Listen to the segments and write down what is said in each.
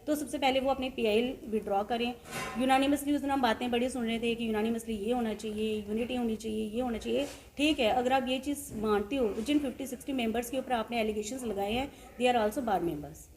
तो सबसे पहले वो अपने PIL विड्रॉ करें। यूनानिमसली उस दिन हम बातें बड़ी सुन रहे थे कि यूनानिमसली ये होना चाहिए, यूनिटी होनी चाहिए, ये होना चाहिए। ठीक है, अगर आप ये चीज़ मानते हो, जिन 50-60 मेंबर्स के ऊपर आपने एलिगेशंस लगाए हैं, they are also bar members.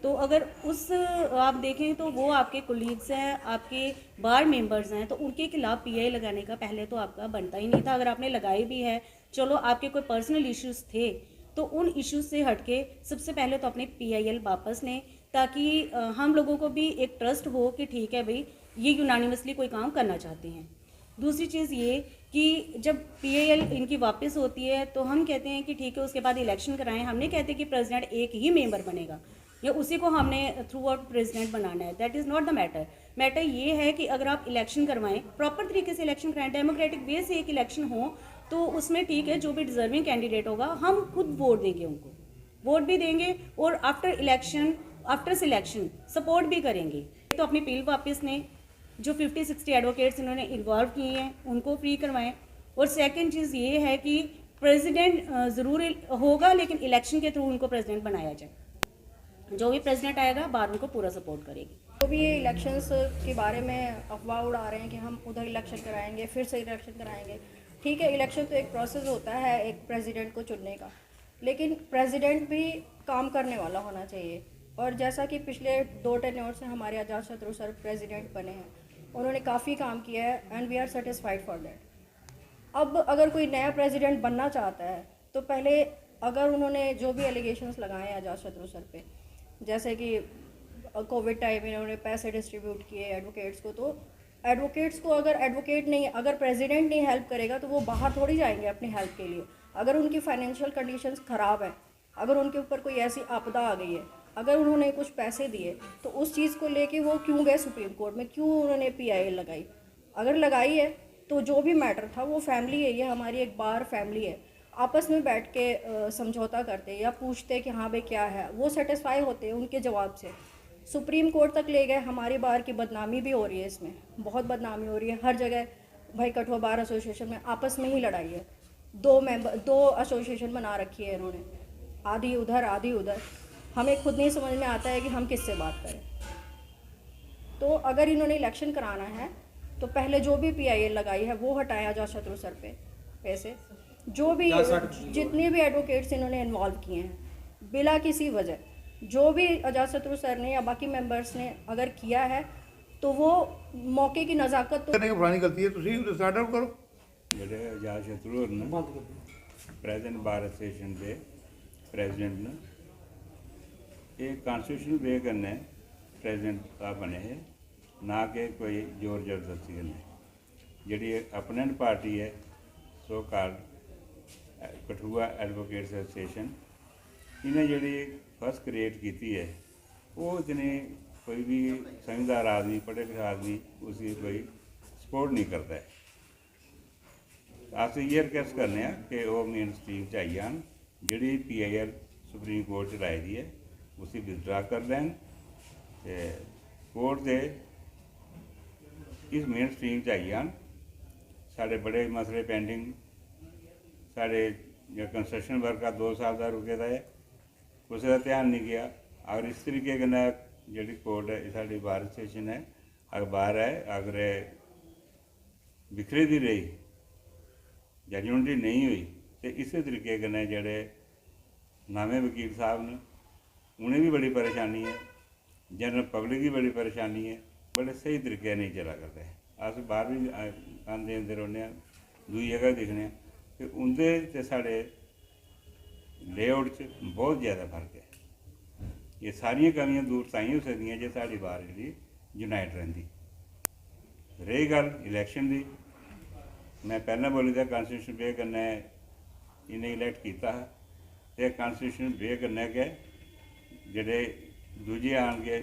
तो अगर उस आप देखें तो वो आपके कोलीग्स हैं, आपके बार मेंबर्स हैं, तो उनके खिलाफ PI लगाने का पहले तो आपका बनता ही नहीं था। अगर आपने लगाई भी है, चलो आपके कोई पर्सनल इश्यूज थे, तो उन इश्यूज से हटके सबसे पहले तो अपने PIL वापस लें, ताकि हम लोगों को भी एक ट्रस्ट हो कि ठीक है भाई, ये यूनानिमसली कोई काम करना चाहते हैं। दूसरी चीज़ ये कि जब PIL इनकी वापस होती है तो हम कहते हैं कि ठीक है, उसके बाद इलेक्शन कराएं। हम नहीं कहते कि प्रेसिडेंट एक ही मेंबर बनेगा या उसी को हमने थ्रू आउट प्रेसिडेंट बनाना है। That is not the matter. Matter ये है कि अगर आप इलेक्शन करवाएं, प्रॉपर तरीके से इलेक्शन कराएं, डेमोक्रेटिक वे से एक इलेक्शन हो, तो उसमें ठीक है, जो भी डिजर्विंग कैंडिडेट होगा हम खुद वोट देंगे, उनको वोट भी देंगे और after election, after selection support भी करेंगे। तो अपनी पील वापस ने जो 50-60 एडवोकेट्स इन्होंने इन्वॉल्व किए हैं उनको फ्री करवाएं। और सेकंड चीज़ ये है कि प्रेसिडेंट ज़रूर होगा, लेकिन इलेक्शन के थ्रू उनको प्रेसिडेंट बनाया जाए। जो भी प्रेसिडेंट आएगा बार उनको पूरा सपोर्ट करेगी। तो भी ये इलेक्शंस के बारे में अफवाह उड़ा रहे हैं कि हम उधर इलेक्शन कराएंगे, फिर से इलेक्शन कराएंगे। ठीक है, इलेक्शन तो एक प्रोसेस होता है एक प्रेसिडेंट को चुनने का, लेकिन प्रेसिडेंट भी काम करने वाला होना चाहिए। और जैसा कि पिछले 2 टेन्योर से हमारे अजात शत्रु सर प्रेसिडेंट बने हैं, उन्होंने काफ़ी काम किया है and we are satisfied for that. अब अगर कोई नया प्रेसिडेंट बनना चाहता है तो पहले अगर उन्होंने जो भी एलिगेशंस लगाए हैं अजात शत्रु सर पे, जैसे कि कोविड टाइम में इन्होंने पैसे डिस्ट्रीब्यूट किए एडवोकेट्स को, तो एडवोकेट्स को अगर एडवोकेट नहीं, अगर प्रेसिडेंट नहीं हेल्प करेगा तो वो बाहर थोड़ी जाएंगे अपनी हेल्प के लिए। अगर उनकी फाइनेंशियल कंडीशंस ख़राब है, अगर उनके ऊपर कोई ऐसी आपदा आ गई है, अगर उन्होंने कुछ पैसे दिए, तो उस चीज़ को लेके वो क्यों गए सुप्रीम कोर्ट में, क्यों उन्होंने PIL लगाई? अगर लगाई है तो जो भी मैटर था, वो फैमिली है, ये हमारी एक बार फैमिली है, आपस में बैठ के समझौता करते या पूछते कि हाँ भाई क्या है, वो सेटिस्फाई होते हैं उनके जवाब से। सुप्रीम कोर्ट तक ले गए, हमारी बार की बदनामी भी हो रही है, इसमें बहुत बदनामी हो रही है हर जगह। भाई कठुआ बार एसोसिएशन में आपस में ही लड़ाई है, 2 एसोसिएशन बना रखी है इन्होंने, आधी उधर आधी उधर। हमें खुद नहीं समझ में आता है कि हम किससे बात करें। तो अगर इन्होंने इलेक्शन कराना है तो पहले जो भी PIL लगाई है वो हटाया अजात शत्रु सर पे पैसे, जो भी जितने भी एडवोकेट्स इन्होंने इन्वॉल्व किए हैं बिला किसी वजह, जो भी अजात शत्रु सर ने या बाकी मेंबर्स ने अगर किया है तो वो मौके की नज़ाकत तो पुरानी गलती है, ਤੁਸੀਂ ਸਟਾਰਟ ਆਊਟ ਕਰੋ। ਜਿਹੜੇ ਅਜਾਤ ਸ਼ਤਰੂ ਹੋਰ ਨੇ ਪ੍ਰੈਜ਼ੀਡੈਂਟ ਬਾਰ ਐਸੋਸੀਏਸ਼ਨ ਦੇ ਪ੍ਰੈਜ਼ੀਡੈਂਟ ਨੇ ਇਹ ਕॉन्स्टिट्यूशन वे करने प्रेजिडेंट साहब बने हैं, ना कि कोई जोर जबरदस्ती करने। जी अपनेंट पार्टी है so called Kathua advocates association, इन्हें जी फर्स्ट क्रिएट की है, वो इतने कोई भी समझदार आदमी, पढ़े लिखे आदमी उसकी कोई सपोर्ट नहीं करता है। अस ये रिक्वेस्ट करने कि वो मेन स्ट्रीम च आई जान, जी PIL सुप्रीम कोर्ट च लाई दी है उसी विदड्रा कर लैन, कोर्ट के इस मेन स्ट्रीम च आई जान। साढ़े बड़े मसले पेंडिंग, साढ़े जो कंस्ट्रक्शन वर्क आ 2 साल का रुके दा है, कुछ का ध्यान नहीं गया। अगर इस तरीके कन्नै जी कोर्ट साड़ी बार एसोसिएशन है अगर बार है, अगर बिखरी दी रही या यूनिटी नहीं हुई तो इस तरीके कन्नै जेड़े नवे वकील साहब ने उन्हें भी बड़ी परेशानी है, जनरल पब्लिक की बड़ी परेशानी है, बड़े सही तरीके नहीं चला करते। अस बाहर भी आते आते रौने, दूई जगह दिखने कि उनके ते साढ़े लेआउट च बहुत ज़्यादा फर्क है। ये सारिया कमियां दूर ताई हो सकती जो साड़ी बार जी यूनाइट रही। रही गल इलैक्शन की, मैं पहले बोली था कॉन्स्टिट्यूशन वे करने इन्हें इलैक्ट किया है, तो कॉन्स्टिट्यूशन वे करने के जोड़े दूजे आने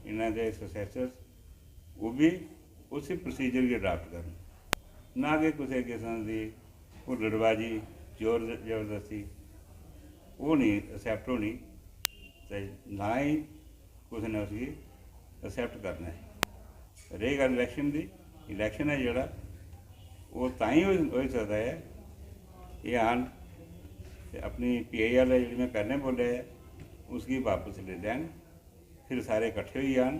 इन्हों के सक्सैसर्स वो भी उसी प्रोसीजर की अडाप्ट कर, ना कि किसी किस्म की हुल्लड़बाजी जोर जबरदस्ती वो नहीं एक्सैप्ट होनी, तो ना ही किसी ने उसकी एक्सैप्ट करना है। रही गल इलैक्शन की, इलैक्शन है जोड़ा वो ताई हो सकता है ये आन अपनी PIL जी मैं पहले बोलिया है उसकी वापस ले लैन, ਫਿਰ ਸਾਰੇ ਇਕੱਠੇ ਹੋਈ ਜਾਣ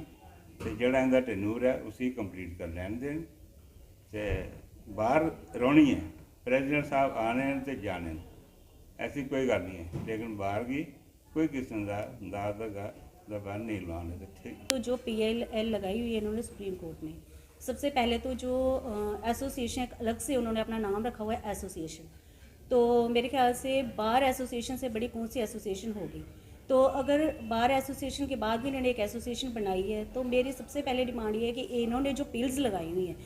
ਤੇ ਜਿਹੜਾ ਇਹਦਾ ਟੈਨੂਰ ਹੈ ਉਸੇ ਕੰਪਲੀਟ ਕਰ ਲੈਣ ਦੇਣ ਤੇ ਬਾਹਰ ਰਹਿਣੀ ਹੈ ਪ੍ਰੈਜ਼ੀਡੈਂਟ ਸਾਹਿਬ ਆਣੇ ਤੇ ਜਾਣੇ ऐसी कोई गल नहीं है लेकिन बाहर की कोई किस्म का दाद का बाहर नहीं लवाने देते। तो जो PIL लगाई हुई है इन्होंने सुप्रीम कोर्ट में, सबसे पहले तो जो एसोसिएशन अलग से उन्होंने अपना नाम रखा हुआ है एसोसिएशन, तो मेरे ख्याल से बार एसोसिएशन से बड़ी कौन सी एसोसिएशन होगी। तो अगर बार एसोसिएशन के बाद भी इन्होंने एक एसोसिएशन बनाई है तो मेरी सबसे पहले डिमांड ये है कि इन्होंने जो पिल्स लगाई हुई है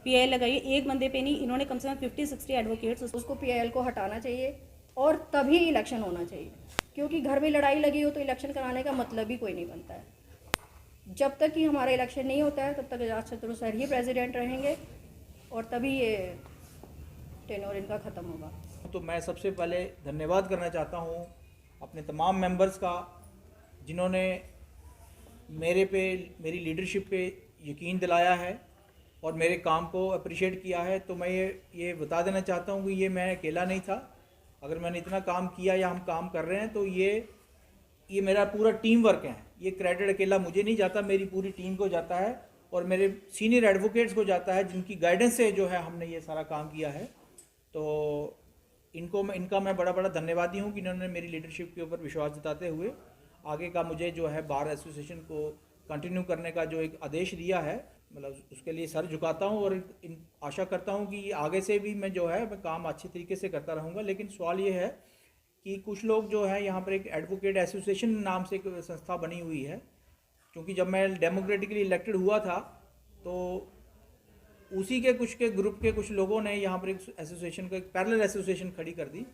PIL लगाई है एक बंदे पे नहीं, इन्होंने कम से कम 50-60 एडवोकेट्स उसको PIL को हटाना चाहिए और तभी इलेक्शन होना चाहिए, क्योंकि घर में लड़ाई लगी हो तो इलेक्शन कराने का मतलब ही कोई नहीं बनता है। जब तक कि हमारा इलेक्शन नहीं होता है तब तक आज़ाद शत्रु सर ही प्रेसिडेंट रहेंगे और तभी ये टेन्योर इनका ख़त्म होगा। तो मैं सबसे पहले धन्यवाद करना चाहता हूँ अपने तमाम मेंबर्स का जिन्होंने मेरे पे मेरी लीडरशिप पे यकीन दिलाया है और मेरे काम को अप्रिशिएट किया है। तो मैं ये बता देना चाहता हूँ कि ये मैं अकेला नहीं था। अगर मैंने इतना काम किया या हम काम कर रहे हैं तो ये मेरा पूरा टीम वर्क है। ये क्रेडिट अकेला मुझे नहीं जाता, मेरी पूरी टीम को जाता है और मेरे सीनियर एडवोकेट्स को जाता है जिनकी गाइडेंस से जो है हमने ये सारा काम किया है। तो इनका मैं बड़ा धन्यवादी हूँ कि इन्होंने मेरी लीडरशिप के ऊपर विश्वास जताते हुए आगे का मुझे जो है बार एसोसिएशन को कंटिन्यू करने का जो एक आदेश दिया है, मतलब उसके लिए सर झुकाता हूँ और आशा करता हूँ कि आगे से भी मैं जो है मैं काम अच्छे तरीके से करता रहूँगा। लेकिन सवाल ये है कि कुछ लोग जो है यहाँ पर एक एडवोकेट एसोसिएशन नाम से एक संस्था बनी हुई है, क्योंकि जब मैं डेमोक्रेटिकली इलेक्टेड हुआ था तो उसी के कुछ के ग्रुप के कुछ लोगों ने यहाँ पर एक एसोसिएशन को एक पैरेलल एसोसिएशन खड़ी कर दी।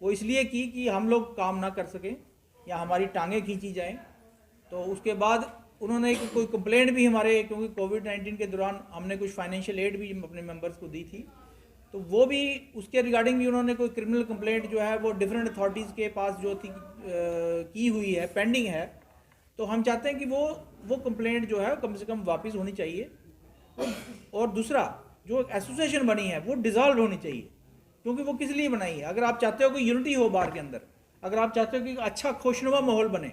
वो इसलिए की कि हम लोग काम ना कर सकें या हमारी टांगें खींची जाएँ। तो उसके बाद उन्होंने कोई कंप्लेंट भी हमारे, क्योंकि कोविड-19 के दौरान हमने कुछ फाइनेंशियल एड भी अपने मेंबर्स को दी थी, तो वो भी उसके रिगार्डिंग भी उन्होंने कोई क्रिमिनल कंप्लेंट जो है वो डिफरेंट अथॉरिटीज़ के पास जो थी की हुई है, पेंडिंग है। तो हम चाहते हैं कि वो कंप्लेंट जो है कम से कम वापस होनी चाहिए। और दूसरा जो एसोसिएशन बनी है वो डिज़ोल्व होनी चाहिए, क्योंकि वो किस लिए बनाई है। अगर आप चाहते हो कि यूनिटी हो बार के अंदर, अगर आप चाहते हो कि अच्छा खुशनुमा माहौल बने,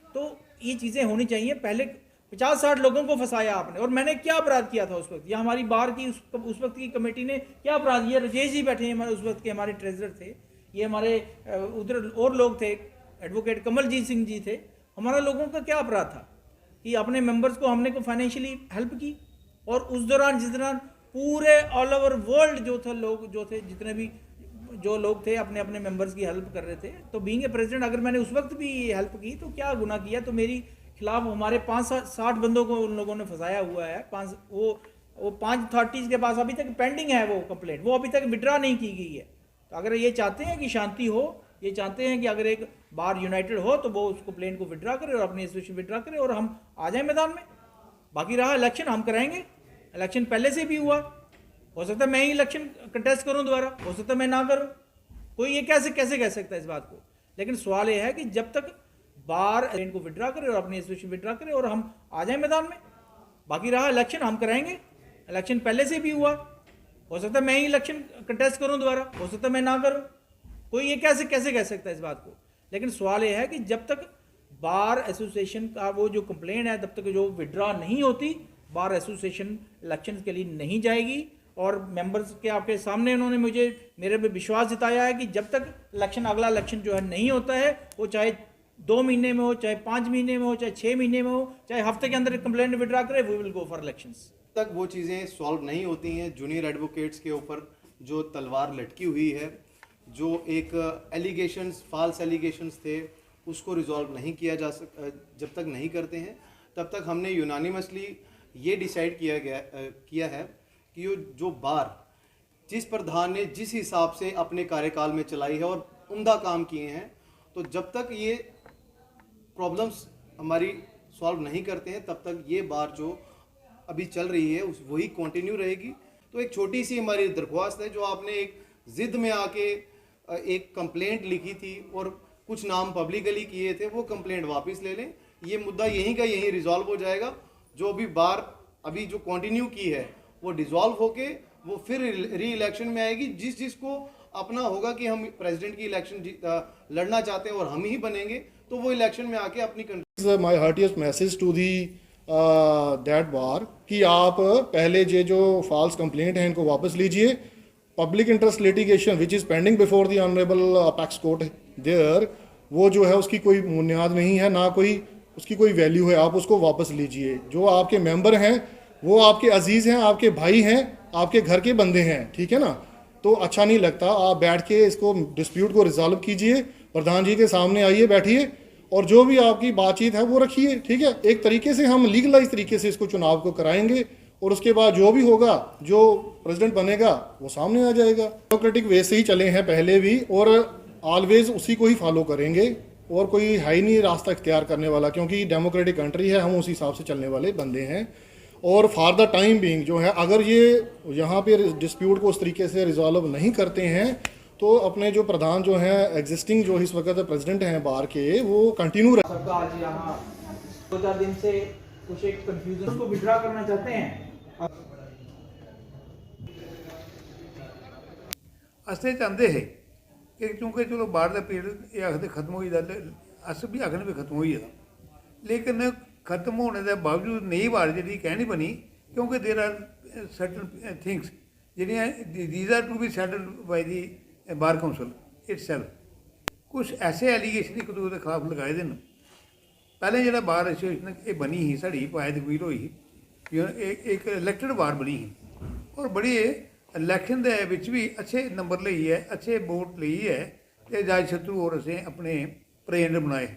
तो ये चीज़ें होनी चाहिए। पहले 50-60 लोगों को फंसाया आपने, और मैंने क्या अपराध किया था उस वक्त, या हमारी बार की उस वक्त की कमेटी ने क्या अपराध, ये राजेश जी बैठे हैं हमारे उस वक्त के हमारे ट्रेजरर थे, ये हमारे उधर और लोग थे, एडवोकेट कमलजीत सिंह जी थे। हमारा लोगों का क्या अपराध था कि अपने मेंबर्स को हमने को फाइनेंशियली हेल्प की, और उस दौरान जिस दौरान पूरे ऑल ओवर वर्ल्ड जो था लोग जो थे, जितने भी जो लोग थे अपने अपने मेंबर्स की हेल्प कर रहे थे। तो बीइंग ए प्रेसिडेंट अगर मैंने उस वक्त भी हेल्प की तो क्या गुनाह किया। तो मेरी खिलाफ हमारे 5-60 बंदों को उन लोगों ने फंसाया हुआ है। वो 5 अथॉरिटीज़ के पास अभी तक पेंडिंग है वो कंप्लेंट, वो अभी तक विड्रा नहीं की गई है। तो अगर ये चाहते हैं कि शांति हो, ये चाहते हैं कि अगर एक बार यूनाइटेड हो तो वो उस कंप्लेंट को विड्रा करे और अपनी एसोसिएशन विड्रा करे और हम आ जाए मैदान में। बाकी रहा इलेक्शन, हम कराएंगे। इलेक्शन पहले से भी हुआ, हो सकता है मैं ही इलेक्शन कंटेस्ट करूं दोबारा, हो सकता है मैं ना करूं, कोई ये कैसे कह सकता है इस बात को। लेकिन सवाल ये है कि जब तक बार को विड्रा करे और अपनी एसोसिएशन विड्रा करे और हम आ जाए मैदान में। बाकी रहा इलेक्शन, हम कराएंगे। इलेक्शन पहले से भी हुआ, हो सकता है मैं ही इलेक्शन कंटेस्ट करूं दोबारा, हो सकता है मैं ना करूं, कोई ये कैसे कह सकता है इस बात को। लेकिन सवाल ये है कि जब तक बार एसोसिएशन का वो जो कंप्लेंट है, तब तक जो विड्रा नहीं होती, बार एसोसिएशन इलेक्शन के लिए नहीं जाएगी। और मेंबर्स के आपके सामने उन्होंने मेरे पे विश्वास जताया है कि जब तक अगला इलेक्शन जो है नहीं होता है, वो चाहे 2 महीने में हो, चाहे 5 महीने में हो, चाहे 6 महीने में हो, चाहे हफ्ते के अंदर कंप्लेंट विड्रा करे, we will go for elections. तक वो चीज़ें सॉल्व नहीं होती हैं। जूनियर एडवोकेट्स के ऊपर जो तलवार लटकी हुई है, जो एक एलिगेशंस, फॉल्स एलिगेशंस थे, उसको रिजॉल्व नहीं किया जा जब तक नहीं करते हैं तब तक हमने यूनानिमसली ये डिसाइड किया है कि जो बार जिस प्रधान ने जिस हिसाब से अपने कार्यकाल में चलाई है और उम्दा काम किए हैं, तो जब तक ये प्रॉब्लम्स हमारी सॉल्व नहीं करते हैं तब तक ये बार जो अभी चल रही है वही कंटिन्यू रहेगी। तो एक छोटी सी हमारी दरख्वास्त है, जो आपने एक ज़िद में आके एक कंप्लेंट लिखी थी और कुछ नाम पब्लिकली किए थे, वो कंप्लेंट वापस ले लें। ये मुद्दा यहीं का यहीं रिजॉल्व हो जाएगा। जो भी बार अभी जो कंटिन्यू की है वो डिसॉल्व होके वो फिर री इलेक्शन में आएगी। जिसको अपना होगा कि हम प्रेसिडेंट की इलेक्शन लड़ना चाहते हैं और हम ही बनेंगे, तो वो इलेक्शन में आके अपनी my heartiest message to the that bar कि आप पहले ये जो फॉल्स कंप्लेंट है इनको वापस लीजिए. Public interest litigation which is pending before the honourable apex court there, वो जो है उसकी कोई बुनियाद नहीं है, ना कोई उसकी कोई वैल्यू है. आप उसको वापस लीजिए. जो आपके मेंबर हैं वो आपके अजीज़ हैं, आपके भाई हैं, आपके घर के बंदे हैं, ठीक है ना. तो अच्छा नहीं लगता. आप बैठ के इसको डिस्प्यूट को रिजॉल्व कीजिए, प्रधान जी के सामने आइए, बैठिए और जो भी आपकी बातचीत है वो रखिए, ठीक है. एक तरीके से हम लीगलाइज तरीके से इसको चुनाव को कराएंगे और उसके बाद जो भी होगा, जो प्रेसिडेंट बनेगा वो सामने आ जाएगा. डेमोक्रेटिक वे से ही चले हैं पहले भी और ऑलवेज उसी को ही फॉलो करेंगे और कोई है ही नहीं रास्ता इख्तियार करने वाला, क्योंकि डेमोक्रेटिक कंट्री है, हम उसी हिसाब से चलने वाले बंदे हैं. और फॉर द टाइम बीइंग जो है, अगर ये यहाँ पे डिस्प्यूट को उस तरीके से रिजॉल्व नहीं करते हैं तो अपने जो प्रधान जो हैं एग्जिस्टिंग जो इस वक्त प्रेसिडेंट हैं बार के, वो कंटिन्यू सबका आज यहाँ 2-4 दिन से कुछ एक कंफ्यूजन को विड्रा करना चाहते हैं. अस चाहते हैं कि क्योंकि चलो बाहर का पीरियड ये आखते खत्म हो जाता, अस भी आखने भी खत्म हो जाता, लेकिन खत्म होने के बावजूद नई बार जी कहनी बनी, क्योंकि देर आर सर्टन थिंग्स ਜਿਹੜੀਆਂ these are to be settled by the bar council itself. कुछ ऐसे एलीगेशन एक दूसरे के खिलाफ लगाए दिन. पहले जो बार एसोसीएशन ये बनी ही साड़ी पायद कबीर हुई एक इलैक्टेड बार बनी ही और बड़ी इलैक्शन के विच भी अच्छे नंबर ਲਈ है, अच्छे वोट ਲਈ है. तो जाज शत्रु और असें अपने प्रेजेंट बनाए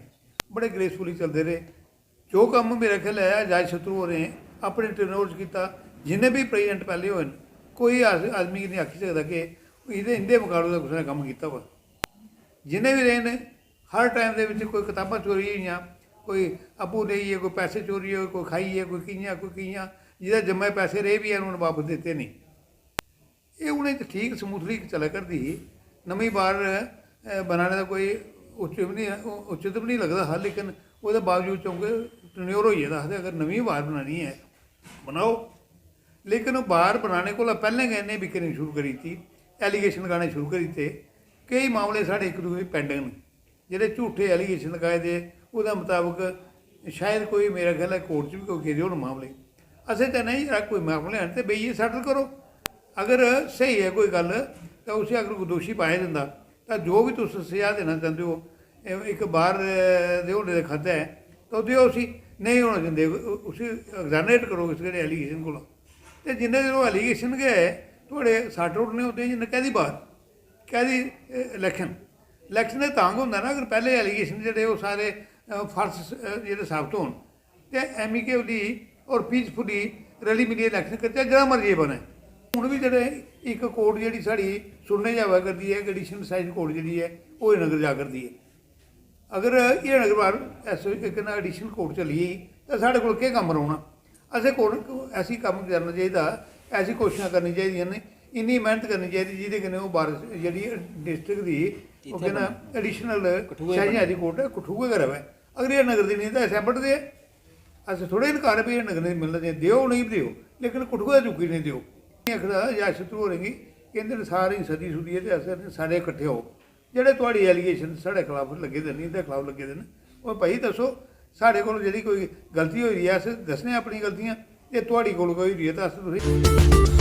बड़े ग्रेसफुली चलते रहे. जो काम मेरा ख्याल है जाज शत्रु होरें अपने टर्नओवर किया, जिन्हें भी प्रेजेंट पहले होए कोई आदमी नहीं आखी सकता कि इनके मुकाबले का किसी ने काम किया वा. जिन्हें भी रहे ने हर टाइम के कोई किताबां चोरी हुई, कोई अबू नहीं है, कोई पैसे चोरी हो, कोई खाई है, कोई कियां जिदा जम्मे पैसे रहे भी हैं उन्होंने वापस देते नहीं. ये उन्हें ठीक समूथली चला करती ही. नवी बार बनाने का कोई उचित भी नहीं लगता हा, लेकिन वो बावजूद चौंके टन्योर हो जाता है. अगर नवी बार बनानी है बनाओ, लेकिन वो बार बनाने को पहले कहने बिकनी शुरू करी थी, एलीगेशन लगाने शुरू करी थे. कई मामले साढ़े एक दूसरे पेंडिंग ने जेह्ड़े झूठे एलीगेशन लगाए थे. उसके मुताबिक शायद कोई मेरा ख्याल है कोर्ट भी कोई गेदे होने मामले. असें तो नहीं यार कोई मामले हैं तो बेइए सैटल करो. अगर सही है कोई गल तो उसे अगर कोई दोषी पाया जाता तो जो भी तुम सजा देना चाहते हो एक बार दे होने का खाता है तो दो उसी नहीं होना चाहते उसी एग्जानरेट करो इस एलीगेशन को. तो जिन्हें जो एलीगेशन गए थोड़े सट उठने होते हैं, जिन्हें कहदी बार कहदी इलैक्शन का तांग होंगे ना. अगर पहले एलीगेशन जोड़े वो सारे फर्स जो साबित हो एमिकेबली और पीसफुली रली मिली इलैक्शन करते जरा मर्जी बने. हूँ भी जो एक कोर्ट जी साड़ी सुनने जावा करती है, एडिशनल साइज कोर्ट जी है वो नगर जा करती है. अगर ये नगर बार एक ना एडिशनल कोर्ट चली तो साढ़े को कम रौना. असें कोर्ट ऐसी कम करना चाहिए, ऐसी कोशिशें करनी चाहिए ने, इन्नी मेहनत करनी चाहिए जिहदे कन्नै वो बार जी डिस्ट्रिक्ट की वो कहना एडिशनल सैशन कोर्ट है कठुआ गै रवै. अगर ये नगर की नहीं तो सैबट दे अस थोड़े इनकार भी नगर नहीं मिलना चाहिए, दिओ नहीं दिओ, लेकिन कठुआ चुकी नहीं दिओ. आखना या शत्रु हो रही कहते सारी सदी सुदी है तो अस सारे इकट्ठे हो जेह्ड़े तुहाड़ी एलीगेशन साढ़े खिलाफ लगे दे नहीं खिलाफ लगे दे न, वो भाई दसो साढ़े कोल जेह्ड़ी कोई गलती होई है अस दस्सने अपनी गलतियां, जे तुहाड़ी कोल कोई होई है तो अस तुसें